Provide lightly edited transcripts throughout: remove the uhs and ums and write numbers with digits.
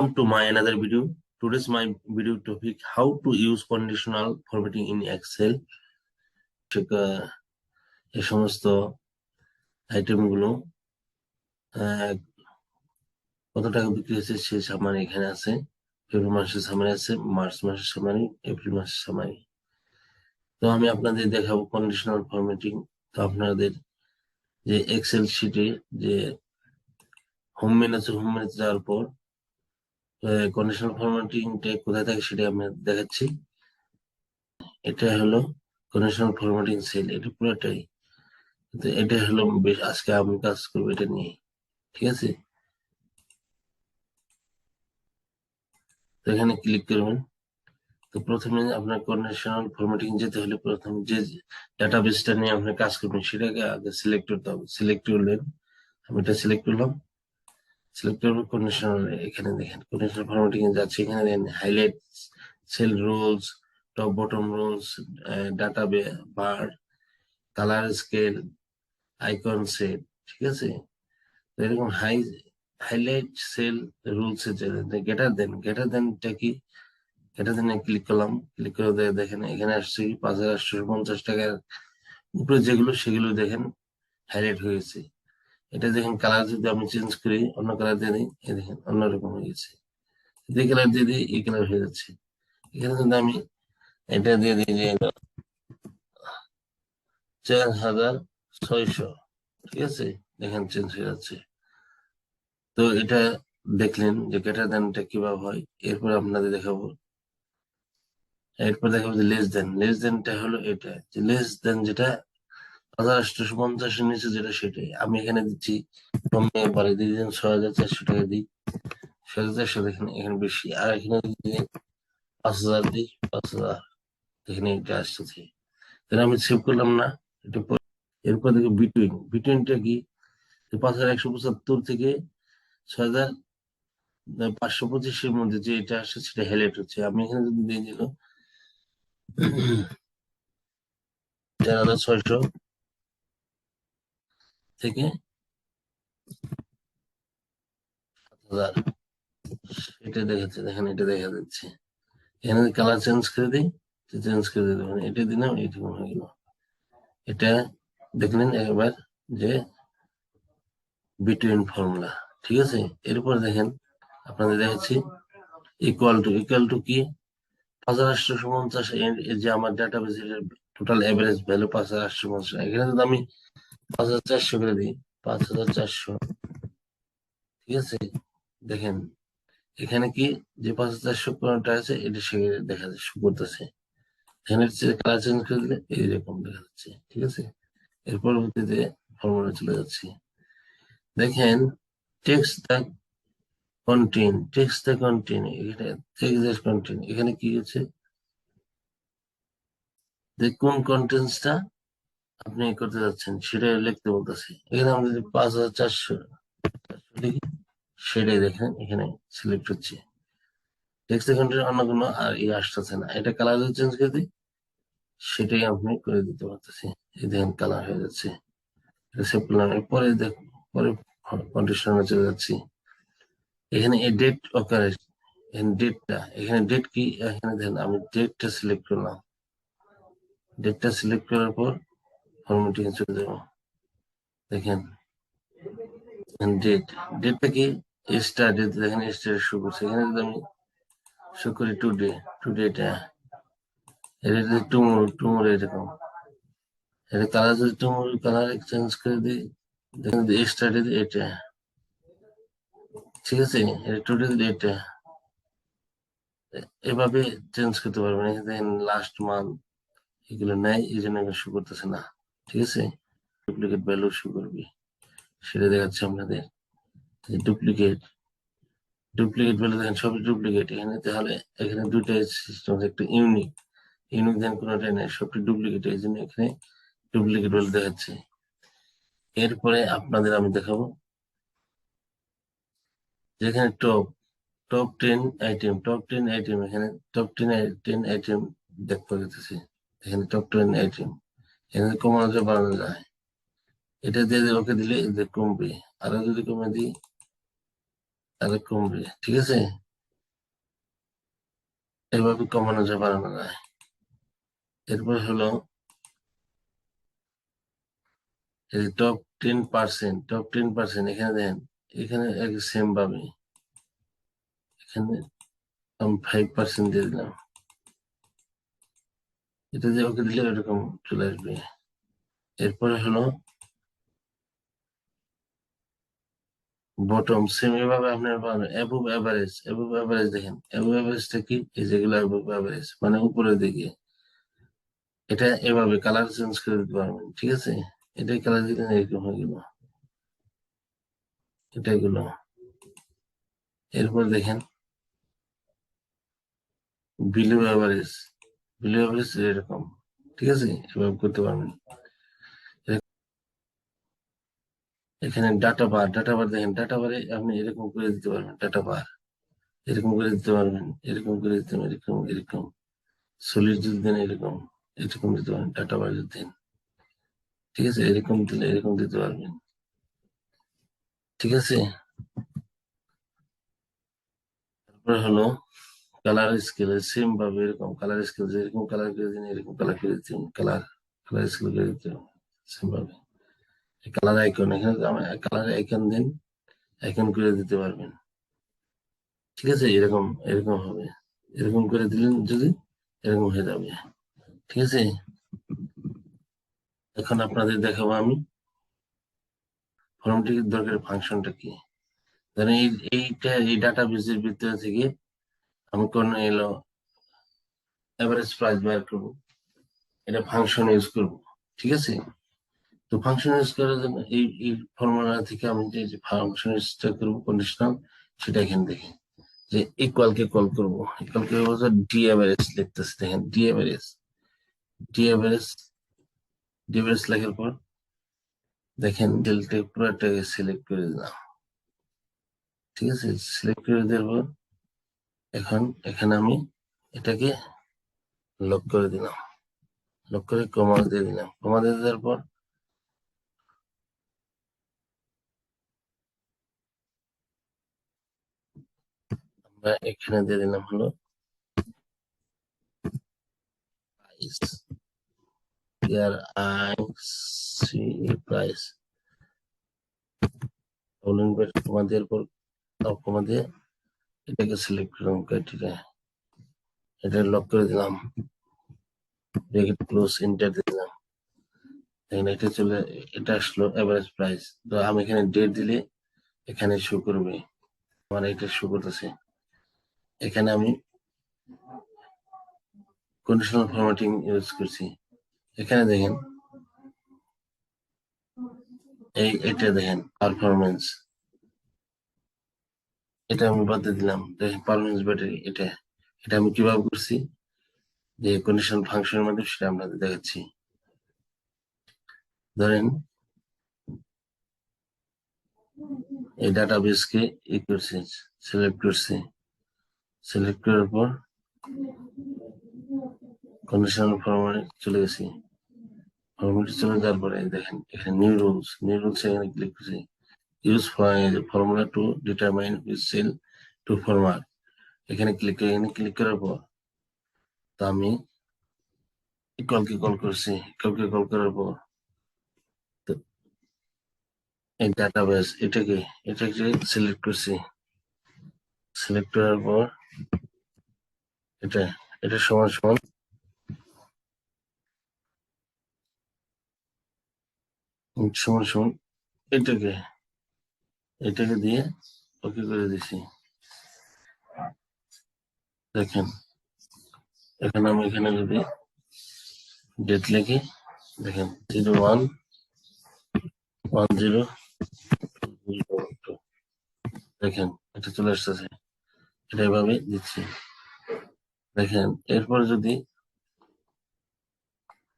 Welcome to my another video. Today's my video topic: how to use conditional formatting in Excel. এই সমস্ত আইটেমগুলো কত টাকা বিক্রি হয়েছে সেই সামারি এখানে আছে। ফেব্রুয়ারি মাসের সামারি আছে, মার্চ মাসের সামারি, এপ্রিল মাসের সামারি। তো আমি আপনাদের দেখাবো কন্ডিশনাল ফরম্যাটিং। তো আপনাদের যে এক্সেল শিটে যে হোম মেনু আছে, হোম মেনুতে যাওয়ার পর কন্ডিশনাল ফরম্যাটিংটা কোথায় থাকে সেটা আমি দেখাচ্ছি। এটা হলো কন্ডিশনাল ফরম্যাটিং সেল, এটা পুরোটাই। তো এটা হলো বেশ, আজকে আমি কাজ করবো এটা নিয়ে, ঠিক আছে। তো এখানে ক্লিক করবেন। তো প্রথমে আপনার কন্ডিশনাল ফরম্যাটিং যেতে হলে প্রথমে যে ডাটাবেসটা নিয়ে আপনি কাজ করবেন সেটাকে আগে সিলেক্ট করতে হবে। সিলেক্ট করলেন, আমি এটা সিলেক্ট করলাম। সিলেক্ট করবো কন্ডিশনাল, এখানে দেখেন কন্ডিশনাল ফরম্যাটিং এ যাচ্ছে। এখানে দেখেন highlight, cell rules, top bottom rules, data bar, colour scale, icon set, ঠিক আছে। এরকম হাইলাইট সেল রুলস গ্রেটার দেনটা কি, গ্রেটার দেন ক্লিক করলাম। ক্লিক করে দেখেন এখানে আসছে কি 5850 টাকার উপরে যেগুলো সেগুলো দেখেন হাইলাইট হয়েছে। এটা দেখেন কালার যদি আমি চেঞ্জ করি, অন্য কালার দিয়ে দিই, এই দেখেন অন্যরকম হয়ে গেছে। যে কালার দিয়ে দিই এই কালার হয়ে যাচ্ছে। এখানে যদি আমি এটা দিয়ে দিই যে 4600, ঠিক আছে, দেখেন চেঞ্জ হয়ে যাচ্ছে। তো এটা দেখলেন যে গ্রেটার দেনটা কিভাবে হয়। এরপর আপনাদের দেখাবো যে লেস দেনটা হলো এটা, যে লেস দেন যেটা 5850-এর নিচে যেটা সেটাই আমি এখানে দিচ্ছি। কমে পরে দিয়ে দিন 6400 টাকা দিই, 6400 দেখেন এখানে বেশি। আর এখানে যদি 5000 দিই, 5000 এখানে এটা আসতেছে। তাহলে আমি সেভ করলাম না এটা। এরপর দেখো বিটুইনটা কি, 5175 থেকে 6525-এর মধ্যে যে এটা আসছে সেটা হাইলাইট হচ্ছে। আমি এখানে যদি দিয়ে দিল 4600 থেকে 7000, এটা দেখাচ্ছে, দেখেন এটা দেখা যাচ্ছে। এখানে কালার চেঞ্জ করে দিই, চেঞ্জ করে দিতে পারেন, এটা দিলাম, এইরকম হয়ে গেল। এটা দেখলেন একবার যে বিটুইন ফর্মুলা, ঠিক আছে। এরপর দেখেন আপনাদের দেখাচ্ছি ইকুয়াল টু কি, 5850, যে আমার ডাটাবেস টোটাল এভারেজ ভ্যালু 5850। এখানে যদি আমি 5400 করে দিই, 5400, ঠিক আছে। দেখেন এখানে কি যে 5400 কোনটা আছে এটা সে দেখা যাচ্ছে, শো করতেছে। এখানে কালার চেঞ্জ করে দিলে এইরকম দেখা যাচ্ছে, ঠিক আছে। এর পরবর্তীতে ফর্মুলা চলে যাচ্ছি। দেখেন টেক্সট দ্য কন্টেন্ট, এখানে কি হচ্ছে যে কোন কন্টেন্টসটা আপনি করতে যাচ্ছেন সেটা লিখতে বলতেছে। এখানে আমরা যদি 5400 লিখি, সেটাই দেখেন এখানে সিলেক্ট হচ্ছে। টেক্সট দ্য কন্টেন্ট অন্য কোনো আর আসতেছে না। এটা কালার চেঞ্জ করে দিই, সেটাই আপনি করে দিতে পারতেছি। এই দেখেন কালার হয়ে যাচ্ছে। এটা সেভ করলাম। পরে কন্ডিশনে চলে যাচ্ছি। এখানে এই ডেট অকারে, এখানে ডেট কি, এখানে দেখেন আমি ডেটটা সিলেক্ট করলাম। ডেটটা সিলেক্ট করার পর ফরম্যাটিং চলে যাব। দেখেন ডেটটা কি, স্টার ডেট, দেখেন স্টার শো করছে। এখানে যদি আমি শো করি টুডেটা, এটা যদি টুমোর এরকম, এটা কালার যদি টুমোর কালার চেঞ্জ করে দিই, দেখেন স্টার ডেট এটা, ঠিক আছে। এটা টুডে ডেটটা এভাবে চেঞ্জ করতে পারবেন। এখানে দেখেন লাস্ট মান্থ এগুলো নাই, এই জন্য শো করতেছে না, ঠিক আছে। ডুপ্লিকেট ভ্যালু শো করবে, সেটা দেখাচ্ছে আপনাদের। ডুপ্লিকেট ভ্যালু দেখেন সবই ডুপ্লিকেট এখানে। তাহলে এখানে দুইটা সিস্টেম, একটা ইউনিক দেখেন কোনোটাই নেই, সবটি ডুপ্লিকেট, এই জন্য এখানে ডুপ্লিকেট ভ্যালু দেখাচ্ছে। এরপরে আপনাদের আমি দেখাবো যেখানে টপ 10 আইটেম, এখানে টপ 10 আইটেম দেখতে যেতেছে। এখানে টপ 10 আইটেম, এখানে কমানো যায় বাড়ানো যায়। এটা দিয়ে ওকে দিলে এদের কমবে, আরো যদি কমে দিই তাহলে কমবে, ঠিক আছে। এভাবে কমানো যায়, বাড়ানো যায়। এরপর হলো এই টপ 10%, এখানে দেন, এখানে সেম ভাবে এখানে আমি 5% দিয়ে দিলাম। এটা দিয়ে ওকে দিলে এরকম চলে আসবে। এরপরে হলো বটম, সেম এভাবে আপনার পাবেন অ্যাবভ অ্যাভারেজ। অ্যাবভ অ্যাভারেজ দেখেন, অ্যাবভ অ্যাভারেজটা কি, এই যেগুলো অ্যাবভ অ্যাভারেজ মানে উপরের দিকে, এটা এভাবে কালার চেঞ্জ করে দিতে পারবেন, ঠিক আছে। এটাই কালার দিলেন, এরকম হয়ে গেল, এটাই গুলো। এরপর দেখেন বিলো অ্যাভারেজ, বিলো অ্যাভারেজ এরকম, ঠিক আছে, এভাবে করতে পারবেন। এখানে ডাটা বার, ডাটা বার দেখেন, ডাটা বারে আপনি এরকম করে দিতে পারবেন, ডাটা বার এরকম করে দিতে পারবেন, এরকম করে দিতে পারবেন, এরকম এরকম সলিড যদি দেন এরকম, এরকম দিতে পারেন, ডাটা বার যদি দেন, ঠিক আছে, এরকম দিলে এরকম দিতে পারবেন, ঠিক আছে। তারপরে হলো কালার স্কেল, সেম ভাবে এরকম কালার স্কেল, এরকম কালার করে দিন, এরকম কালার করে দিতে কালার, কালার স্কেল করে দিতে সেম ভাবে। কালার আইকন, এখানে কালার আইকন দিন, আইকন করে দিতে পারবেন, ঠিক আছে, এরকম এরকম হবে, এরকম করে দিলেন যদি এরকম হয়ে যাবে, ঠিক আছে। এখন আপনাদের দেখাবো আমি ফর্মটির দরকার ফাংশনটা কি। ধরেন এই ডাটা বেসের ভিতরে থেকে আমি কোন এলো এভারেজ প্রাইস বের করবো, এটা ফাংশন ইউজ করব, ঠিক আছে। তো ফাংশন ইউজ করার জন্য এই ফর্মুলা থেকে আমি যে ফাংশন ইউজটা করবো কন্ডিশনাল, সেটা এখানে দেখি যে ইকুয়াল কে কল করবো, ইকুয়াল কে বলতে ডি এভারেজ লিখতেছে, দেখেন D average, D average, D average লেখার পর দেখেন ডেলটা পুরোটাকে সিলেক্ট করে দিলাম, ঠিক আছে, সিলেক্ট করে দেওয়ার পর এখন এখানে আমি এটাকে লক করে দিলাম, লক করে কমা দিয়ে দিলাম, কমা দিয়ে দেওয়ার পর আমরা এখানে দিয়ে দিলাম হলো প্রাইস, আর আই সি প্রাইস, কমা দেওয়ার পর কমা দিয়ে এটাকে সিলেক্ট করলাম ক্রাইটেরিয়া, এটা লক করে দিলাম, ব্র্যাকেট ক্লোজ, এন্টার দিলাম, দেখেন এটা চলে, এটা আসলো এভারেজ প্রাইস। তো আমি এখানে ডেট দিলে এখানে শো করবে, আমার এটা শো করতেছে। এখানে আমি কন্ডিশনাল ফরম্যাটিং ইউজ করছি, এখানে দেখেন এটা দেখেন পারফরমেন্স, এটা আমি বাদ দিয়ে দিলাম, দেখেন পারফরমেন্স ব্যাটারি, এটা এটা আমি কিভাবে করছি, যে কন্ডিশনাল ফাংশনের মাধ্যমে সেটা আপনাদের দেখাচ্ছি। ধরেন এই ডাটাবেসকে ই করছি, সিলেক্ট করছি, সিলেক্ট করার পর কন্ডিশনাল ফরম্যাটে চলে গেছি, ফরম্যাটে চলে যাওয়ার পরে দেখেন এখানে নিউ রুলস, নিউ রুলস এখানে ক্লিক করছি, use formula to determine which cell to format, এখানে ক্লিক করে, এখানে ক্লিক করার পর তো আমি ইকুয়ালকে কল করছি, ইকুয়ালকে কল করার পর তো এই ডাটাবেস এটাকে সিলেক্ট করছি, সিলেক্ট করার পর এটা এটা সমান সমান সমান সমান এটাকে এটাকে দিয়ে ওকে করে দিছি, দেখেন এখানে আমি এখানে যদি ডেট লিখি, দেখেন 0110, দেখেন এটা চলে আসতেছে, এটা এভাবে দিচ্ছি, দেখেন। এরপর যদি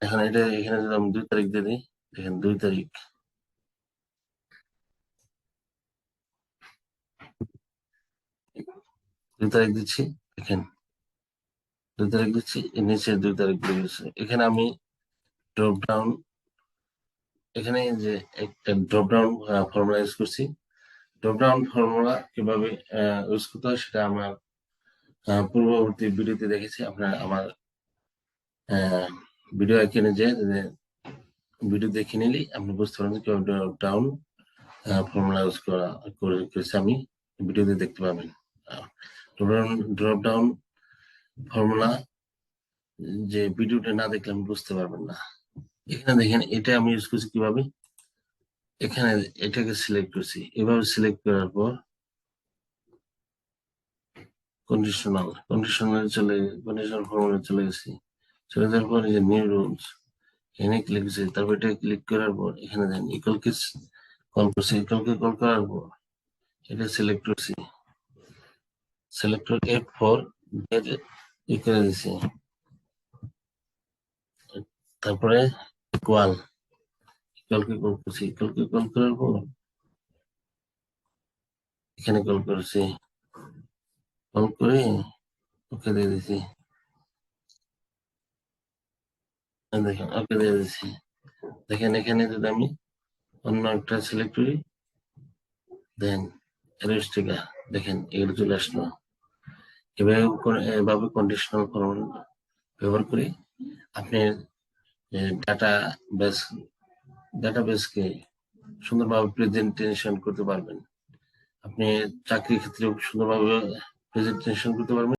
এখন এটা এখানে যদি আমি 2 তারিখ দিয়ে দিই, দেখেন 2 তারিখ, 2 তারিখ দিচ্ছি, দেখেন 2 তারিখ দিচ্ছি, এর নিচে 2 তারিখ দিয়ে গেছে। এখানে আমি ড্রপ ডাউন, এখানে যে একটা ড্রপ ডাউন ফর্মুলা ইউজ করছি, ড্রপ ডাউন ফর্মুলা কিভাবে ইউজ করতে হয় সেটা আমার পূর্ববর্তী ভিডিওতে দেখেছি আপনার আমার ভিডিও এখানে যে ভিডিও দেখে নিলেই আপনি বুঝতে পারবেন কিভাবে ড্রপ ডাউন ফর্মুলা ইউজ করেছি আমি ভিডিওতে দেখতে পাবেন। ড্রপ ডাউন ফর্মুলা যে ভিডিওটা না দেখলে আমি বুঝতে পারবেন না। এখানে দেখেন এটা আমি ইউজ করছি কিভাবে, এখানে এটাকে সিলেক্ট করছি, এভাবে সিলেক্ট করার পর কন্ডিশনাল ফর্মুলা চলে গেছি। চলে যাওয়ার পর এই যে নিউ রুলস এখানে ক্লিক করছি, তারপর এটা ক্লিক করার পর এখানে দেন ইকুয়ালকে কল করছি, ইকুয়ালকে কল করার পর এটা সিলেক্ট করছি, সিলেক্টর F4 ই করে দিছি, তারপরে ইকুয়ালকে কল করছি, ইকুয়ালকে কল করার পর এখানে কল করেছি, কল করে ওকে দিয়ে দিছি, দেখেন ওকে দিয়ে দিছি। দেখেন এখানে যদি আমি অন্য একটা সিলেক্ট করি দেন এরোস্টিকা, দেখেন এগুলো চলে আসলো। এভাবে কন্ডিশনাল ফর্মুলা ব্যবহার করে আপনি ডাটাবেস ডাটাবেসকে সুন্দরভাবে প্রেজেন্টেশন করতে পারবেন। আপনি চাকরির ক্ষেত্রে সুন্দরভাবে প্রেজেন্টেশন করতে পারবেন।